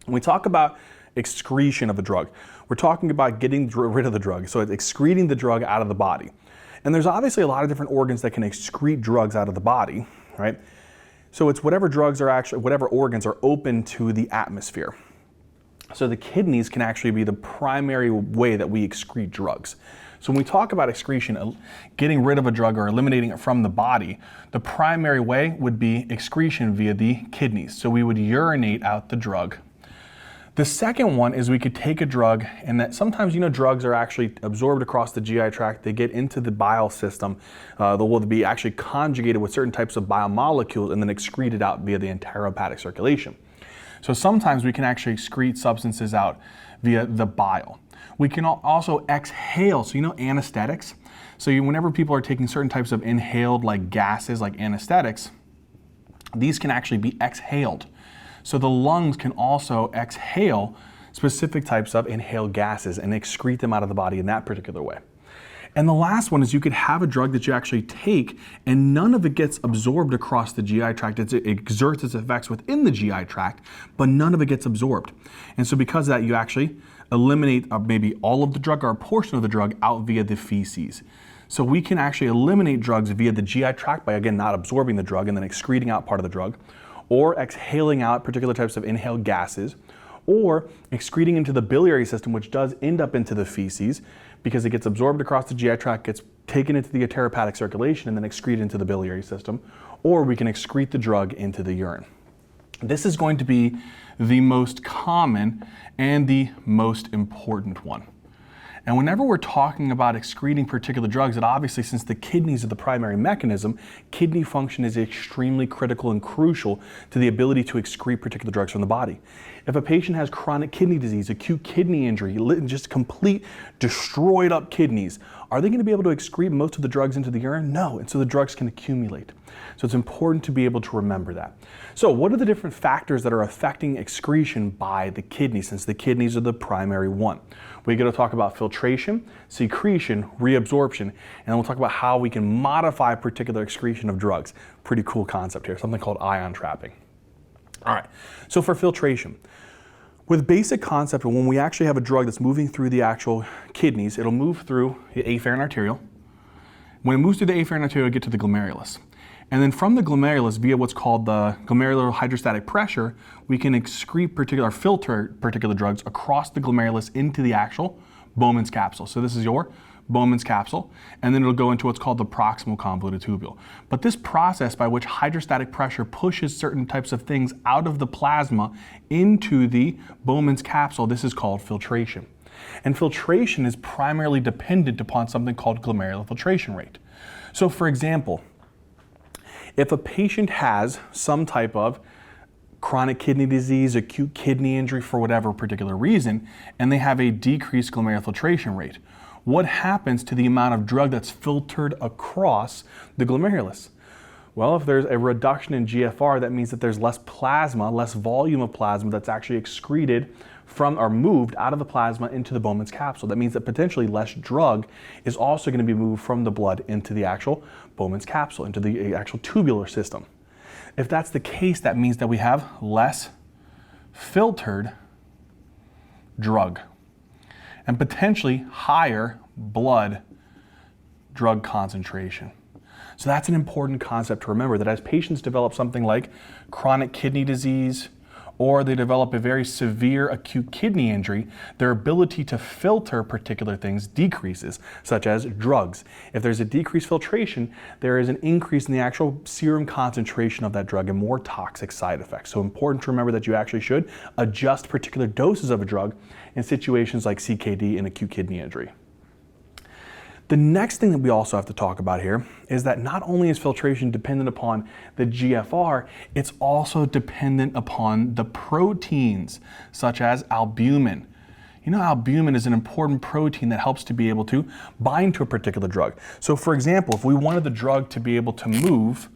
When we talk about excretion of a drug, we're talking about getting rid of the drug. So it's excreting the drug out of the body. And there's obviously a lot of different organs that can excrete drugs out of the body, right? So it's whatever organs are open to the atmosphere. So the kidneys can actually be the primary way that we excrete drugs. So when we talk about excretion, getting rid of a drug or eliminating it from the body, the primary way would be excretion via the kidneys. So we would urinate out the drug. The second one is we could take a drug, and that sometimes, drugs are actually absorbed across the GI tract. They get into the bile system. They will be actually conjugated with certain types of biomolecules and then excreted out via the enterohepatic circulation. So sometimes we can actually excrete substances out via the bile. We can also exhale, so anesthetics. So whenever people are taking certain types of inhaled gases like anesthetics, these can actually be exhaled. So the lungs can also exhale specific types of inhaled gases and excrete them out of the body in that particular way. And the last one is you could have a drug that you actually take and none of it gets absorbed across the GI tract. It exerts its effects within the GI tract, but none of it gets absorbed. And so because of that, you actually eliminate maybe all of the drug or a portion of the drug out via the feces. So we can actually eliminate drugs via the GI tract by, again, not absorbing the drug and then excreting out part of the drug, or exhaling out particular types of inhaled gases, or excreting into the biliary system, which does end up into the feces because it gets absorbed across the GI tract, gets taken into the enterohepatic circulation, and then excreted into the biliary system, or we can excrete the drug into the urine. This is going to be the most common and the most important one. And whenever we're talking about excreting particular drugs, it obviously, since the kidneys are the primary mechanism, kidney function is extremely critical and crucial to the ability to excrete particular drugs from the body. If a patient has chronic kidney disease, acute kidney injury, just complete destroyed up kidneys, are they going to be able to excrete most of the drugs into the urine? No, and so the drugs can accumulate. So it's important to be able to remember that. So what are the different factors that are affecting excretion by the kidney, since the kidneys are the primary one? We're going to talk about filtration, secretion, reabsorption, and then we'll talk about how we can modify particular excretion of drugs. Pretty cool concept here, something called ion trapping. All right, so for filtration, with basic concept, when we actually have a drug that's moving through the actual kidneys, it'll move through the afferent arteriole. When it moves through the afferent arteriole, it'll get to the glomerulus. And then from the glomerulus, via what's called the glomerular hydrostatic pressure, we can filter particular drugs across the glomerulus into the actual Bowman's capsule. So this is your Bowman's capsule, and then it'll go into what's called the proximal convoluted tubule. But this process by which hydrostatic pressure pushes certain types of things out of the plasma into the Bowman's capsule, this is called filtration. And filtration is primarily dependent upon something called glomerular filtration rate. So for example, if a patient has some type of chronic kidney disease, acute kidney injury for whatever particular reason, and they have a decreased glomerular filtration rate, what happens to the amount of drug that's filtered across the glomerulus? Well, if there's a reduction in GFR, that means that there's less plasma, less volume of plasma that's actually excreted from or moved out of the plasma into the Bowman's capsule. That means that potentially less drug is also going to be moved from the blood into the actual Bowman's capsule, into the actual tubular system. If that's the case, that means that we have less filtered drug and potentially higher blood drug concentration. So that's an important concept to remember, that as patients develop something like chronic kidney disease, or they develop a very severe acute kidney injury, their ability to filter particular things decreases, such as drugs. If there's a decreased filtration, there is an increase in the actual serum concentration of that drug and more toxic side effects. So important to remember that you actually should adjust particular doses of a drug in situations like CKD and acute kidney injury. The next thing that we also have to talk about here is that not only is filtration dependent upon the GFR, it's also dependent upon the proteins, such as albumin. You know, albumin is an important protein that helps to be able to bind to a particular drug. So for example, if we wanted the drug to be able to move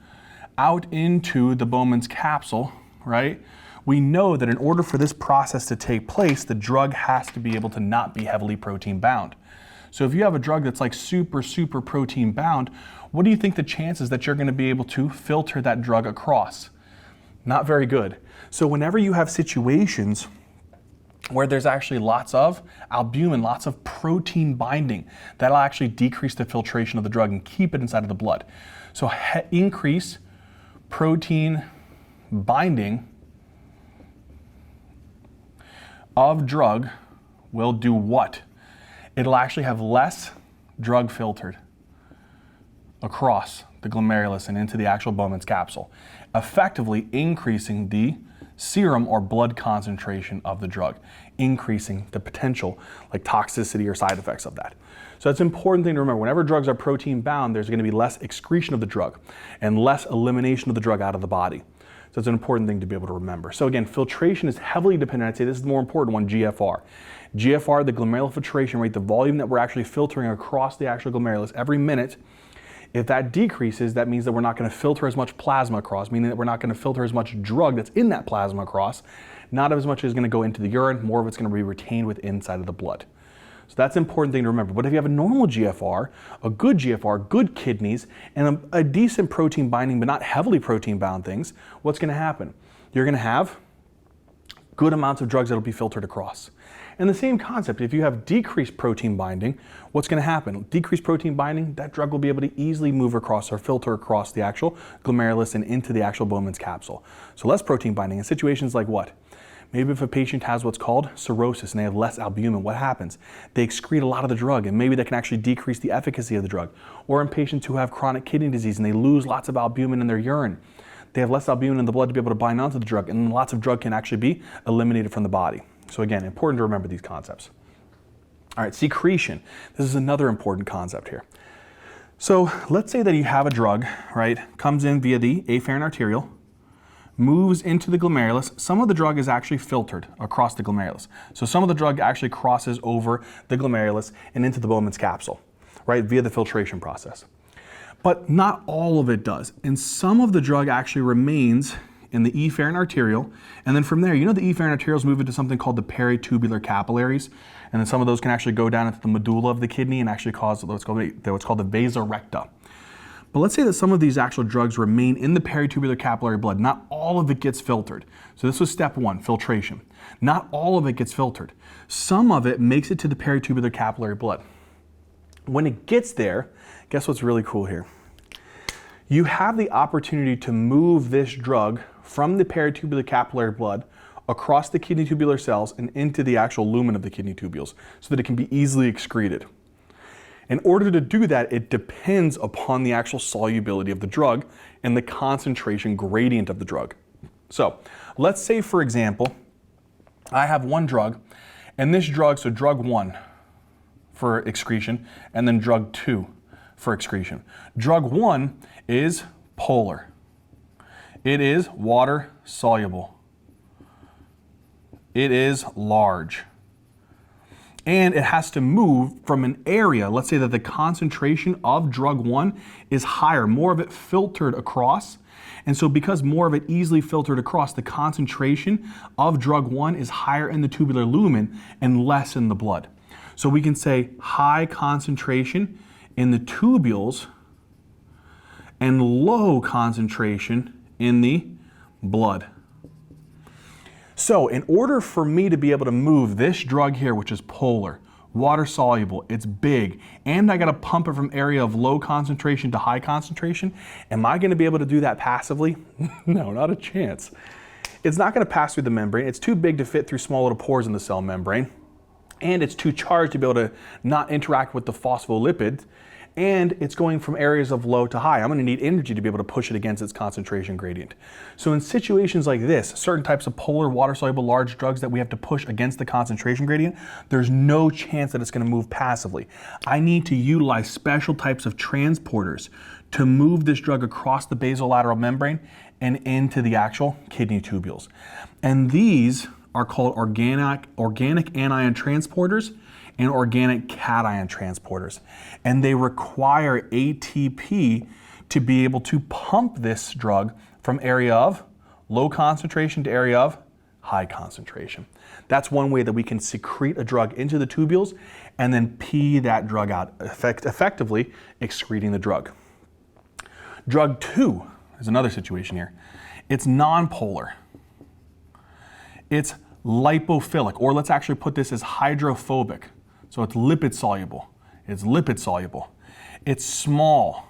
out into the Bowman's capsule, right, we know that in order for this process to take place, the drug has to be able to not be heavily protein bound. So if you have a drug that's like super protein bound, what do you think the chances that you're going to be able to filter that drug across? Not very good. So whenever you have situations where there's actually lots of albumin, lots of protein binding. That'll actually decrease the filtration of the drug and keep it inside of the blood. So increase protein binding of drug will do what? It'll actually have less drug filtered across the glomerulus and into the actual Bowman's capsule, effectively increasing the serum or blood concentration of the drug, increasing the potential like toxicity or side effects of that. So that's an important thing to remember. Whenever drugs are protein bound, there's going to be less excretion of the drug and less elimination of the drug out of the body. So it's an important thing to be able to remember. So again, filtration is heavily dependent. I'd say this is the more important one, GFR. GFR, the glomerular filtration rate, the volume that we're actually filtering across the actual glomerulus every minute. If that decreases, that means that we're not going to filter as much plasma across, meaning that we're not going to filter as much drug that's in that plasma across. Not as much is going to go into the urine, more of it's going to be retained within inside of the blood. So that's an important thing to remember. But if you have a normal GFR, good kidneys, and a decent protein binding, but not heavily protein bound things, what's going to happen? You're going to have good amounts of drugs that will be filtered across. And the same concept, if you have decreased protein binding, what's going to happen? Decreased protein binding, that drug will be able to easily move across or filter across the actual glomerulus and into the actual Bowman's capsule. So less protein binding in situations like what? Maybe if a patient has what's called cirrhosis and they have less albumin, what happens? They excrete a lot of the drug, and maybe that can actually decrease the efficacy of the drug. Or in patients who have chronic kidney disease and they lose lots of albumin in their urine, they have less albumin in the blood to be able to bind onto the drug, and lots of drug can actually be eliminated from the body. So again, important to remember these concepts. All right, secretion. This is another important concept here. So let's say that you have a drug, right, comes in via the afferent arteriole, moves into the glomerulus. Some of the drug is actually filtered across the glomerulus. So some of the drug actually crosses over the glomerulus and into the Bowman's capsule, right, via the filtration process. But not all of it does. And some of the drug actually remains in the efferent arteriole, and then from there, the efferent arterioles move into something called the peritubular capillaries, and then some of those can actually go down into the medulla of the kidney and actually cause what's called the vasa recta. But let's say that some of these actual drugs remain in the peritubular capillary blood. Not all of it gets filtered. So this was step one, filtration. Not all of it gets filtered. Some of it makes it to the peritubular capillary blood. When it gets there, guess what's really cool here? You have the opportunity to move this drug from the peritubular capillary blood across the kidney tubular cells and into the actual lumen of the kidney tubules so that it can be easily excreted. In order to do that, it depends upon the actual solubility of the drug and the concentration gradient of the drug. So let's say, for example, I have one drug, and this drug, so drug 1 for excretion, and then drug 2 for excretion. Drug 1 is polar. It is water soluble. It is large. And it has to move from an area, let's say that the concentration of drug 1 is higher, more of it filtered across. And so because more of it easily filtered across, the concentration of drug 1 is higher in the tubular lumen and less in the blood. So we can say high concentration in the tubules and low concentration in the blood. So in order for me to be able to move this drug here, which is polar, water soluble, it's big, and I got to pump it from area of low concentration to high concentration, am I going to be able to do that passively? No, not a chance. It's not going to pass through the membrane. It's too big to fit through small little pores in the cell membrane, and it's too charged to be able to not interact with the phospholipids, and it's going from areas of low to high. I'm going to need energy to be able to push it against its concentration gradient. So in situations like this, certain types of polar water-soluble large drugs that we have to push against the concentration gradient, there's no chance that it's going to move passively. I need to utilize special types of transporters to move this drug across the basolateral membrane and into the actual kidney tubules. And these are called organic anion transporters and organic cation transporters. And they require ATP to be able to pump this drug from area of low concentration to area of high concentration. That's one way that we can secrete a drug into the tubules and then pee that drug out, effectively excreting the drug. Drug 2 is another situation here. It's nonpolar. It's lipophilic, or let's actually put this as hydrophobic. So it's lipid soluble. It's lipid soluble. It's small.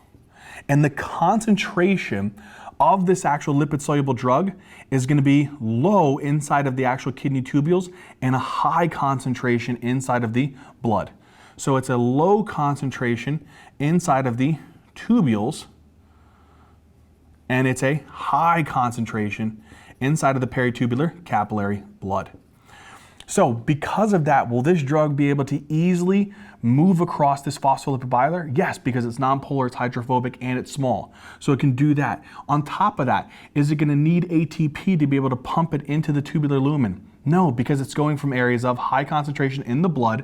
And the concentration of this actual lipid soluble drug is going to be low inside of the actual kidney tubules and a high concentration inside of the blood. So it's a low concentration inside of the tubules, and it's a high concentration inside of the peritubular capillary blood. So because of that, will this drug be able to easily move across this phospholipid bilayer? Yes, because it's nonpolar, it's hydrophobic, and it's small. So it can do that. On top of that, is it going to need ATP to be able to pump it into the tubular lumen? No, because it's going from areas of high concentration in the blood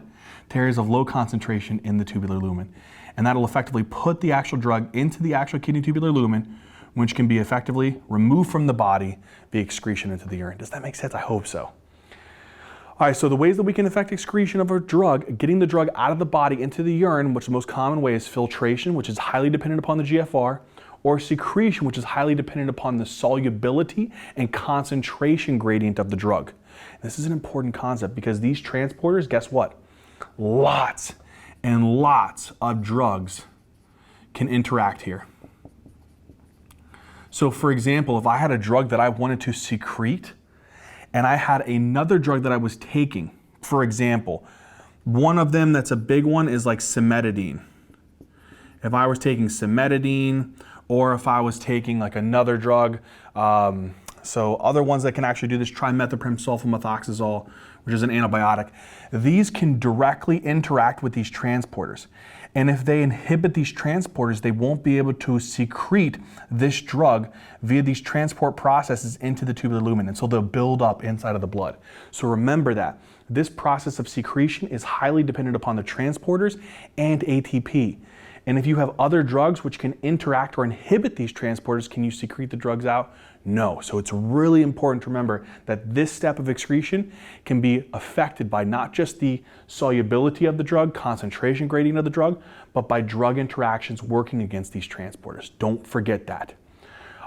to areas of low concentration in the tubular lumen. And that'll effectively put the actual drug into the actual kidney tubular lumen, which can be effectively removed from the body via excretion into the urine. Does that make sense? I hope so. All right, so the ways that we can affect excretion of a drug, getting the drug out of the body into the urine, which the most common way is filtration, which is highly dependent upon the GFR, or secretion, which is highly dependent upon the solubility and concentration gradient of the drug. This is an important concept because these transporters, guess what? Lots and lots of drugs can interact here. So for example, if I had a drug that I wanted to secrete, and I had another drug that I was taking, for example, one of them that's a big one is like cimetidine. If I was taking cimetidine, or if I was taking like another drug, so other ones that can actually do this, trimethoprim sulfamethoxazole, which is an antibiotic, these can directly interact with these transporters. And if they inhibit these transporters, they won't be able to secrete this drug via these transport processes into the tubular lumen, and so they'll build up inside of the blood. So remember that. This process of secretion is highly dependent upon the transporters and ATP. And if you have other drugs which can interact or inhibit these transporters, can you secrete the drugs out? No. So it's really important to remember that this step of excretion can be affected by not just the solubility of the drug, concentration gradient of the drug, but by drug interactions working against these transporters. Don't forget that.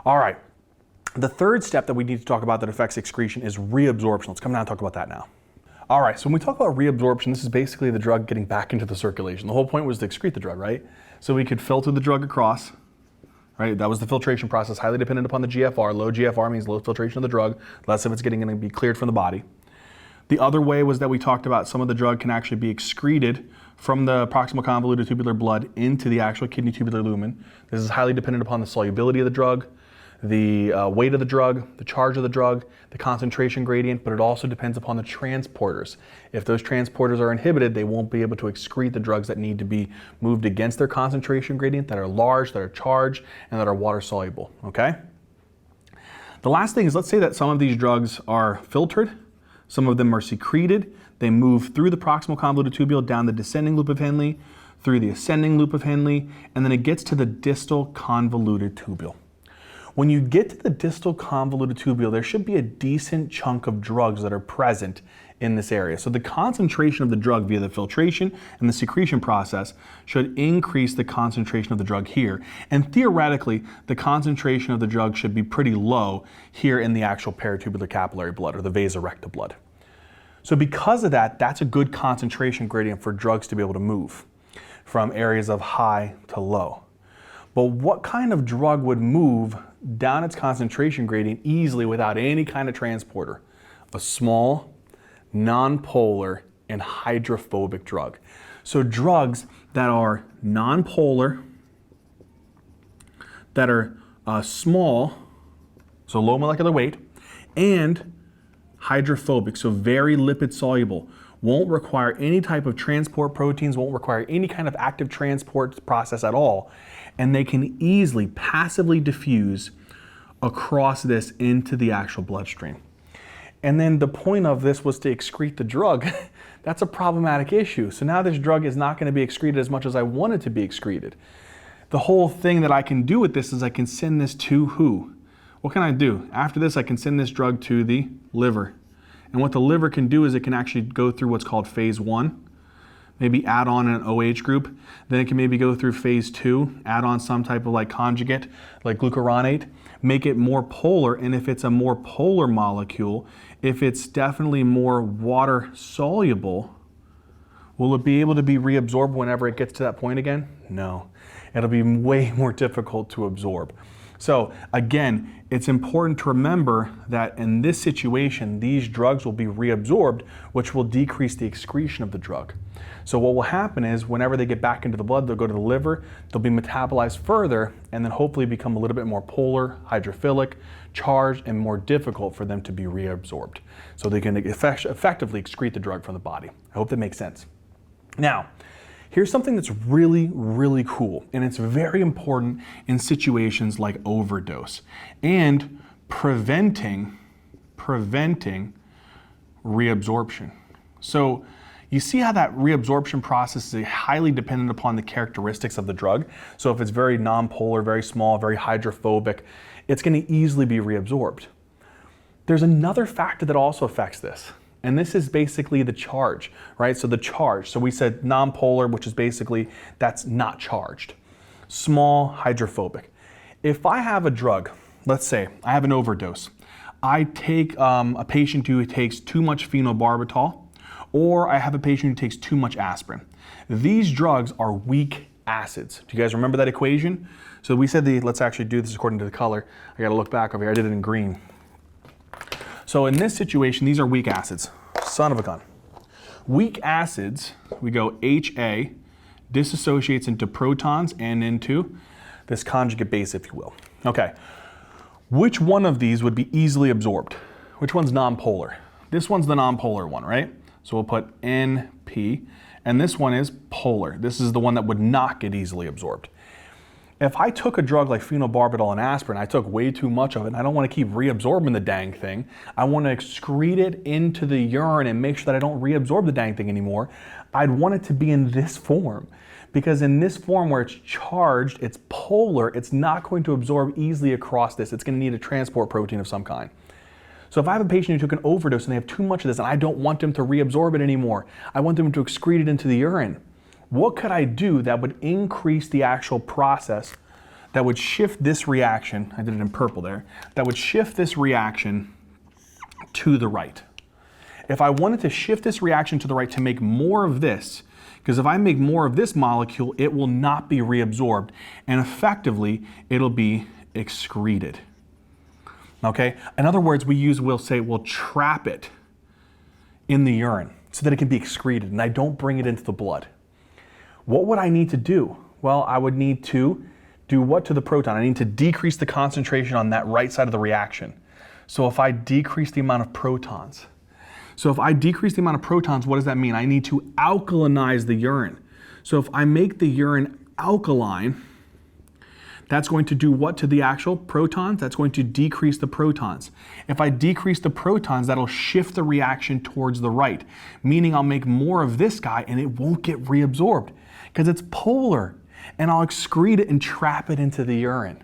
All right. The third step that we need to talk about that affects excretion is reabsorption. Let's come down and talk about that now. All right, so when we talk about reabsorption, this is basically the drug getting back into the circulation. The whole point was to excrete the drug, right? So we could filter the drug across, right? That was the filtration process, highly dependent upon the GFR. Low GFR means low filtration of the drug, less of it's going to be cleared from the body. The other way was that we talked about some of the drug can actually be excreted from the proximal convoluted tubular blood into the actual kidney tubular lumen. This is highly dependent upon the solubility of the drug, the weight of the drug, the charge of the drug, the concentration gradient, but it also depends upon the transporters. If those transporters are inhibited, they won't be able to excrete the drugs that need to be moved against their concentration gradient, that are large, that are charged, and that are water soluble, okay? The last thing is, let's say that some of these drugs are filtered, some of them are secreted, they move through the proximal convoluted tubule down the descending loop of Henle, through the ascending loop of Henle, and then it gets to the distal convoluted tubule. When you get to the distal convoluted tubule, there should be a decent chunk of drugs that are present in this area. So the concentration of the drug via the filtration and the secretion process should increase the concentration of the drug here. And theoretically, the concentration of the drug should be pretty low here in the actual peritubular capillary blood, or the vasa recta blood. So because of that, that's a good concentration gradient for drugs to be able to move from areas of high to low. But what kind of drug would move down its concentration gradient easily without any kind of transporter? A small, nonpolar, and hydrophobic drug. So drugs that are nonpolar, that are small, so low molecular weight, and hydrophobic, so very lipid soluble, won't require any type of transport proteins, won't require any kind of active transport process at all, and they can easily passively diffuse across this into the actual bloodstream. And then the point of this was to excrete the drug. That's a problematic issue. So now this drug is not going to be excreted as much as I want it to be excreted. The whole thing that I can do with this is I can send this to who? What can I do? After this, I can send this drug to the liver. And what the liver can do is it can actually go through what's called phase 1. maybe add on an OH group. Then it can maybe go through phase 2, add on some type of like conjugate, like glucuronate, make it more polar. And if it's a more polar molecule, if it's definitely more water soluble, will it be able to be reabsorbed whenever it gets to that point again? No, it'll be way more difficult to absorb. So again, it's important to remember that in this situation, these drugs will be reabsorbed, which will decrease the excretion of the drug. So what will happen is whenever they get back into the blood, they'll go to the liver, they'll be metabolized further, and then hopefully become a little bit more polar, hydrophilic, charged, and more difficult for them to be reabsorbed. So they can effectively excrete the drug from the body. I hope that makes sense. Now, here's something that's really, really cool, and it's very important in situations like overdose and preventing reabsorption. So you see how that reabsorption process is highly dependent upon the characteristics of the drug. So if it's very nonpolar, very small, very hydrophobic, it's going to easily be reabsorbed. There's another factor that also affects this. And this is basically the charge, right? So the charge, so we said nonpolar, which is basically, that's not charged. Small, hydrophobic. If I have a drug, let's say I have an overdose, I take a patient who takes too much phenobarbital, or I have a patient who takes too much aspirin. These drugs are weak acids. Do you guys remember that equation? So we said let's actually do this according to the color. I gotta look back over here, I did it in green. So in this situation, these are weak acids. Son of a gun. Weak acids, we go HA, dissociates into protons and into this conjugate base, if you will. Okay, which one of these would be easily absorbed? Which one's nonpolar? This one's the nonpolar one, right? So we'll put NP, and this one is polar. This is the one that would not get easily absorbed. If I took a drug like phenobarbital and aspirin, I took way too much of it, and I don't want to keep reabsorbing the dang thing. I want to excrete it into the urine and make sure that I don't reabsorb the dang thing anymore. I'd want it to be in this form, because in this form where it's charged, it's polar, it's not going to absorb easily across this. It's going to need a transport protein of some kind. So if I have a patient who took an overdose and they have too much of this and I don't want them to reabsorb it anymore, I want them to excrete it into the urine. What could I do that would increase the actual process, that would shift this reaction, I did it in purple there, that would shift this reaction to the right? If I wanted to shift this reaction to the right to make more of this, because if I make more of this molecule, it will not be reabsorbed, and effectively, it'll be excreted. Okay? In other words, we'll trap it in the urine so that it can be excreted, and I don't bring it into the blood. What would I need to do? Well, I would need to do what to the proton? I need to decrease the concentration on that right side of the reaction. So if I decrease the amount of protons, what does that mean? I need to alkalinize the urine. So if I make the urine alkaline, that's going to do what to the actual protons? That's going to decrease the protons. If I decrease the protons, that'll shift the reaction towards the right, meaning I'll make more of this guy and it won't get reabsorbed because it's polar, and I'll excrete it and trap it into the urine,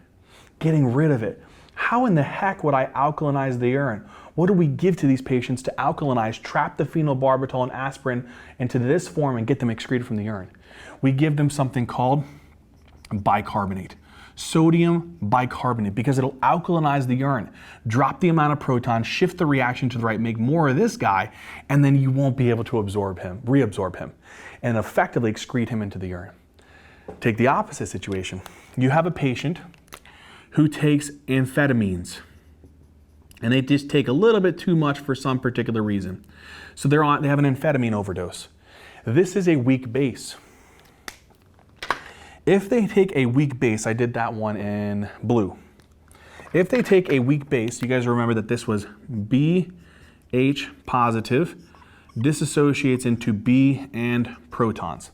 getting rid of it. How in the heck would I alkalinize the urine? What do we give to these patients to alkalinize, trap the phenobarbital and aspirin into this form and get them excreted from the urine? We give them something called bicarbonate. Sodium bicarbonate, because it'll alkalinize the urine, drop the amount of protons, shift the reaction to the right, make more of this guy, and then you won't be able to reabsorb him, and effectively excrete him into the urine. Take the opposite situation. You have a patient who takes amphetamines, and they just take a little bit too much for some particular reason. So they have an amphetamine overdose. This is a weak base. If they take a weak base, I did that one in blue. If they take a weak base, you guys remember that this was BH positive, dissociates into B and protons.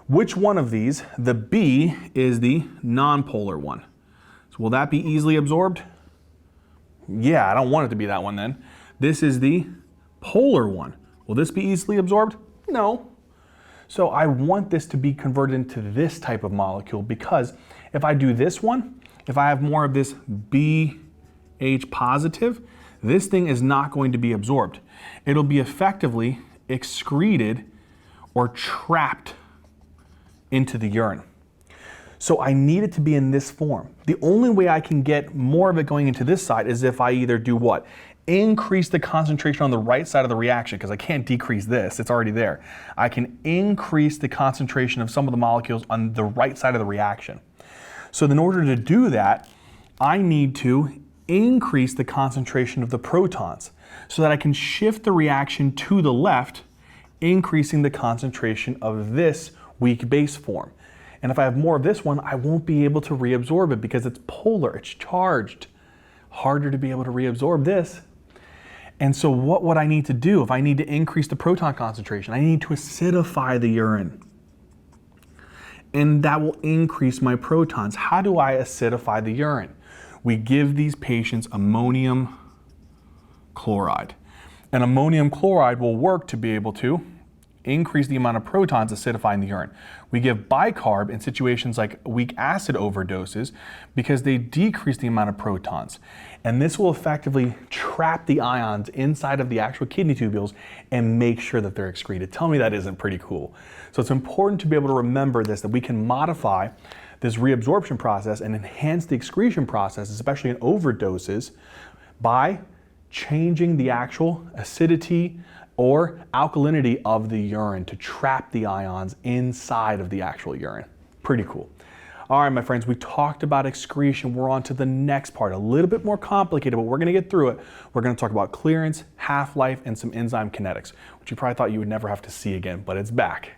Which one of these? The B is the nonpolar one. So will that be easily absorbed? Yeah, I don't want it to be that one then. This is the polar one. Will this be easily absorbed? No. So I want this to be converted into this type of molecule, because if I do this one, if I have more of this BH positive, this thing is not going to be absorbed. It'll be effectively excreted, or trapped into the urine. So I need it to be in this form. The only way I can get more of it going into this side is if I either do what? Increase the concentration on the right side of the reaction, because I can't decrease this, it's already there. I can increase the concentration of some of the molecules on the right side of the reaction. So in order to do that, I need to increase the concentration of the protons so that I can shift the reaction to the left, increasing the concentration of this weak base form. And if I have more of this one, I won't be able to reabsorb it because it's polar, it's charged. Harder to be able to reabsorb this. And so what would I need to do if I need to increase the proton concentration? I need to acidify the urine. And that will increase my protons. How do I acidify the urine? We give these patients ammonium chloride. And ammonium chloride will work to be able to increase the amount of protons acidifying the urine. We give bicarb in situations like weak acid overdoses because they decrease the amount of protons. And this will effectively trap the ions inside of the actual kidney tubules and make sure that they're excreted. Tell me that isn't pretty cool. So it's important to be able to remember this, that we can modify this reabsorption process and enhance the excretion process, especially in overdoses, by changing the actual acidity or alkalinity of the urine to trap the ions inside of the actual urine. Pretty cool. All right, my friends, we talked about excretion. We're on to the next part, a little bit more complicated, but we're gonna get through it. We're gonna talk about clearance, half-life, and some enzyme kinetics, which you probably thought you would never have to see again, but it's back.